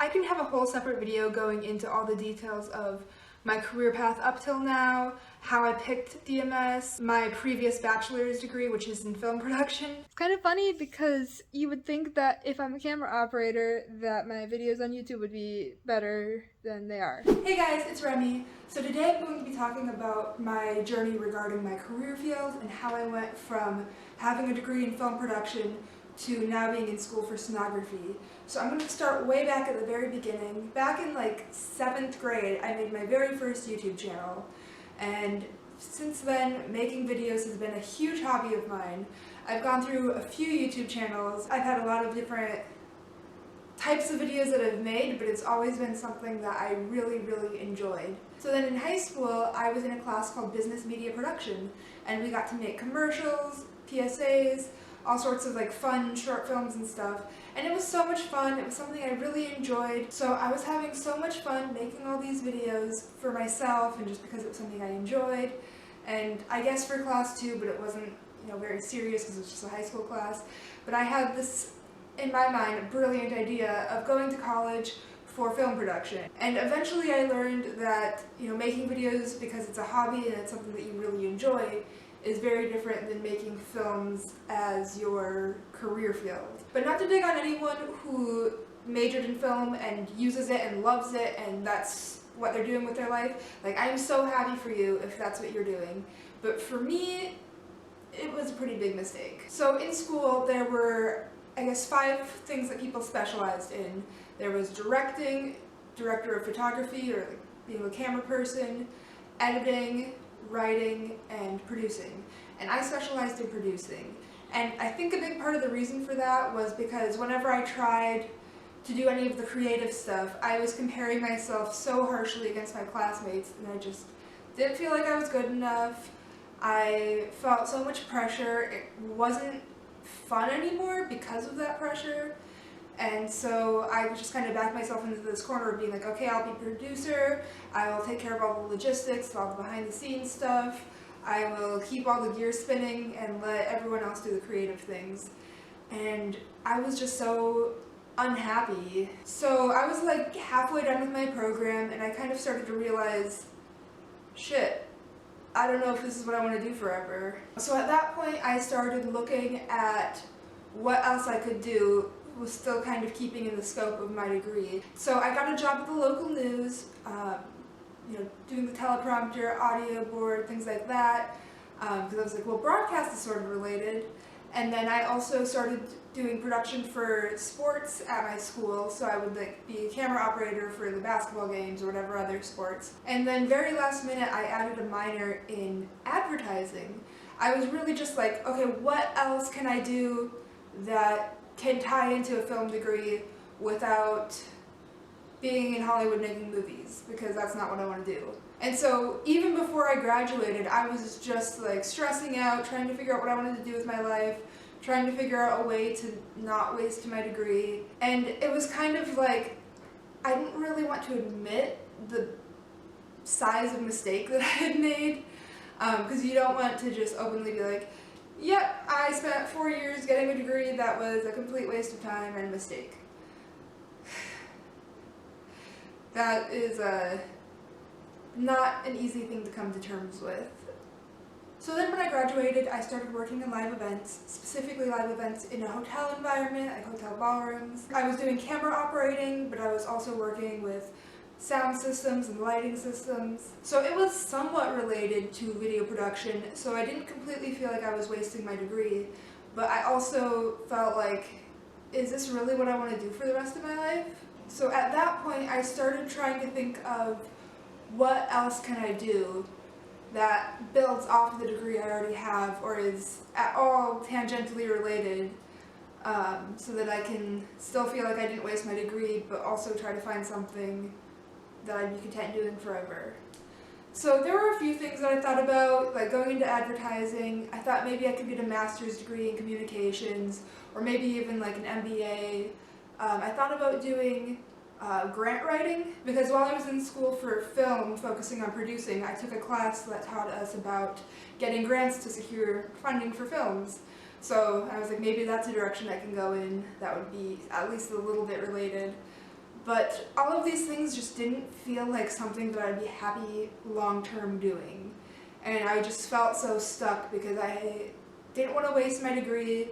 I can have a whole separate video going into all the details of my career path up till now, how I picked DMS, my previous bachelor's degree, which is in film production. It's kind of funny because you would think that if I'm a camera operator that my videos on YouTube would be better than they are. Hey guys, it's Remy. So today I'm going to be talking about my journey regarding my career field and how I went from having a degree in film production to now being in school for sonography. So I'm going to start way back at the very beginning. Back in like 7th grade, I made my very first YouTube channel. And since then, making videos has been a huge hobby of mine. I've gone through a few YouTube channels. I've had a lot of different types of videos that I've made, but it's always been something that I really enjoyed. So then in high school, I was in a class called Business Media Production, and we got to make commercials, PSAs, all sorts of like fun short films and stuff, and it was so much fun. It was something I really enjoyed, so I was having so much fun making all these videos for myself and just because it was something I enjoyed, and I guess for class too, but it wasn't, you know, very serious because it was just a high school class. But I had this, in my mind, a brilliant idea of going to college for film production. And eventually I learned that, you know, making videos because it's a hobby and it's something that you really enjoy is very different than making films as your career field. But not to dig on anyone who majored in film and uses it and loves it and that's what they're doing with their life. Like, I'm so happy for you if that's what you're doing. But for me, it was a pretty big mistake. So in school, there were, I guess, 5 things that people specialized in. There was directing, director of photography, or like being a camera person, editing, writing, and producing. And I specialized in producing. And I think a big part of the reason for that was because whenever I tried to do any of the creative stuff, I was comparing myself so harshly against my classmates, and I just didn't feel like I was good enough. I felt so much pressure. It wasn't fun anymore because of that pressure. And so I just kind of backed myself into this corner of being like, okay, I'll be producer, I will take care of all the logistics, all the behind the scenes stuff, I will keep all the gears spinning and let everyone else do the creative things. And I was just so unhappy. So I was like halfway done with my program and I kind of started to realize, shit, I don't know if this is what I want to do forever. So at that point I started looking at what else I could do was still kind of keeping in the scope of my degree. So I got a job at the local news, you know, doing the teleprompter, audio board, things like that, because I was like, well, broadcast is sort of related. And then I also started doing production for sports at my school, so I would like be a camera operator for the basketball games or whatever other sports. And then very last minute I added a minor in advertising. I was really just like, okay, what else can I do that can tie into a film degree without being in Hollywood making movies, because that's not what I want to do. And so even before I graduated, I was just like stressing out, trying to figure out what I wanted to do with my life, trying to figure out a way to not waste my degree. And it was kind of like, I didn't really want to admit the size of mistake that I had made, because you don't want to just openly be like, yep, I spent 4 years getting a degree that was a complete waste of time and a mistake. That is not an easy thing to come to terms with. So then when I graduated, I started working in live events, specifically live events in a hotel environment, like hotel ballrooms. I was doing camera operating, but I was also working with sound systems and lighting systems. So it was somewhat related to video production, so I didn't completely feel like I was wasting my degree, but I also felt like, is this really what I want to do for the rest of my life? So at that point I started trying to think of what else can I do that builds off of the degree I already have or is at all tangentially related, so that I can still feel like I didn't waste my degree but also try to find something that I'd be content doing forever. So there were a few things that I thought about, like going into advertising. I thought maybe I could get a master's degree in communications, or maybe even like an MBA. I thought about doing grant writing, because while I was in school for film, focusing on producing, I took a class that taught us about getting grants to secure funding for films. So I was like, maybe that's a direction I can go in that would be at least a little bit related. But all of these things just didn't feel like something that I'd be happy long-term doing. And I just felt so stuck because I didn't want to waste my degree,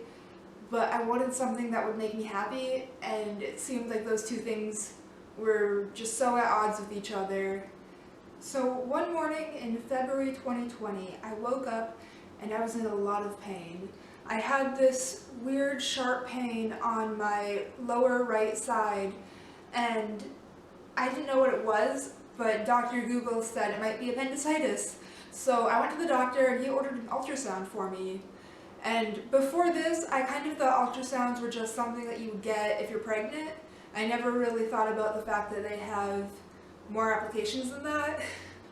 but I wanted something that would make me happy, and it seemed like those two things were just so at odds with each other. So one morning in February 2020, I woke up and I was in a lot of pain. I had this weird sharp pain on my lower right side, and I didn't know what it was, but Dr. Google said it might be appendicitis. So I went to the doctor and he ordered an ultrasound for me. And before this, I kind of thought ultrasounds were just something that you would get if you're pregnant. I never really thought about the fact that they have more applications than that.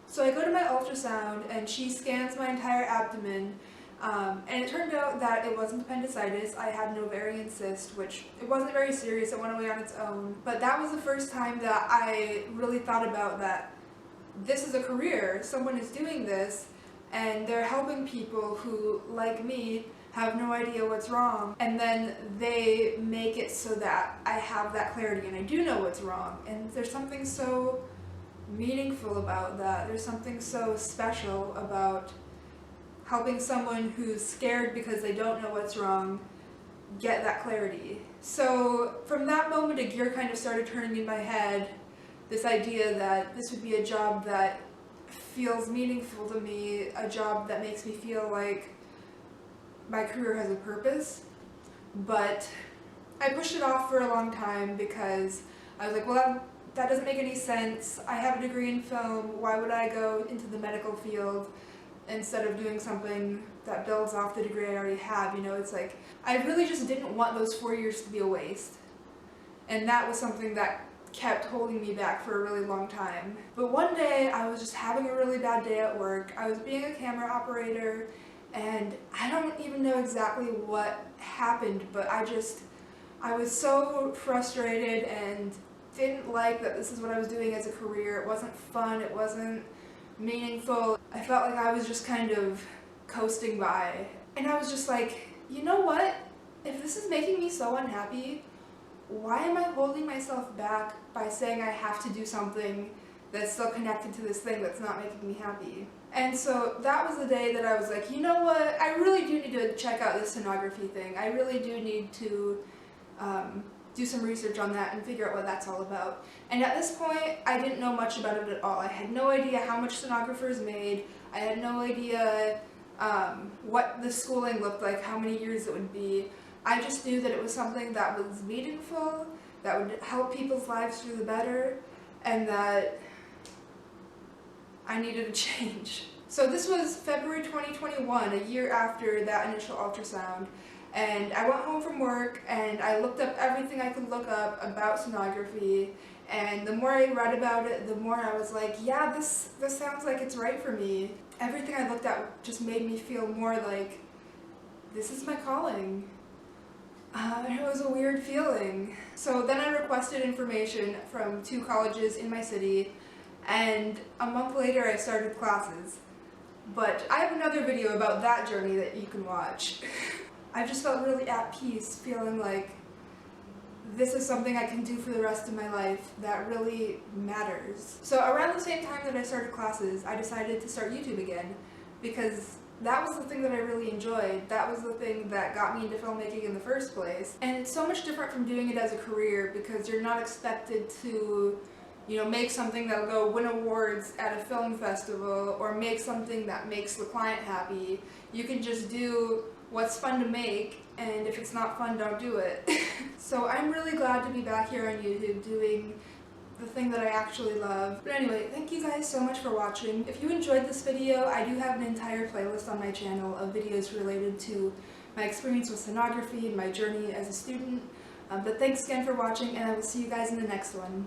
So I go to my ultrasound and she scans my entire abdomen, and it turned out that it wasn't appendicitis. I had an ovarian cyst, which it wasn't very serious, it went away on its own. But that was the first time that I really thought about that this is a career, someone is doing this, and they're helping people who, like me, have no idea what's wrong, and then they make it so that I have that clarity and I do know what's wrong. And there's something so meaningful about that. There's something so special about helping someone who's scared because they don't know what's wrong get that clarity. So from that moment, a gear kind of started turning in my head, this idea that this would be a job that feels meaningful to me, a job that makes me feel like my career has a purpose. But I pushed it off for a long time because I was like, well, that doesn't make any sense. I have a degree in film. Why would I go into the medical field instead of doing something that builds off the degree I already have? You know, it's like, I really just didn't want those 4 years to be a waste. And that was something that kept holding me back for a really long time. But one day I was just having a really bad day at work. I was being a camera operator, and I don't even know exactly what happened, but I was so frustrated and didn't like that this is what I was doing as a career. It wasn't fun, it wasn't meaningful. I felt like I was just kind of coasting by. And I was just like, you know what? If this is making me so unhappy, why am I holding myself back by saying I have to do something that's still connected to this thing that's not making me happy? And so that was the day that I was like, you know what, I really do need to check out this sonography thing. I really do need to do some research on that and figure out what that's all about. And at this point, I didn't know much about it at all. I had no idea how much sonographers made. I had no idea what the schooling looked like, how many years it would be. I just knew that it was something that was meaningful, that would help people's lives for the better, and that I needed a change. So this was February 2021, a year after that initial ultrasound, and I went home from work and I looked up everything I could look up about sonography, and the more I read about it, the more I was like, yeah, this sounds like it's right for me. Everything I looked at just made me feel more like, this is my calling. It was a weird feeling. So then I requested information from 2 colleges in my city, and a month later I started classes. But I have another video about that journey that you can watch. I just felt really at peace, feeling like this is something I can do for the rest of my life that really matters. So around the same time that I started classes, I decided to start YouTube again, because that was the thing that I really enjoyed. That was the thing that got me into filmmaking in the first place. And it's so much different from doing it as a career, because you're not expected to, you know, make something that'll go win awards at a film festival, or make something that makes the client happy. You can just do what's fun to make, and if it's not fun, don't do it. So I'm really glad to be back here on YouTube doing the thing that I actually love. But anyway, thank you guys so much for watching. If you enjoyed this video, I do have an entire playlist on my channel of videos related to my experience with sonography and my journey as a student. But thanks again for watching, and I will see you guys in the next one.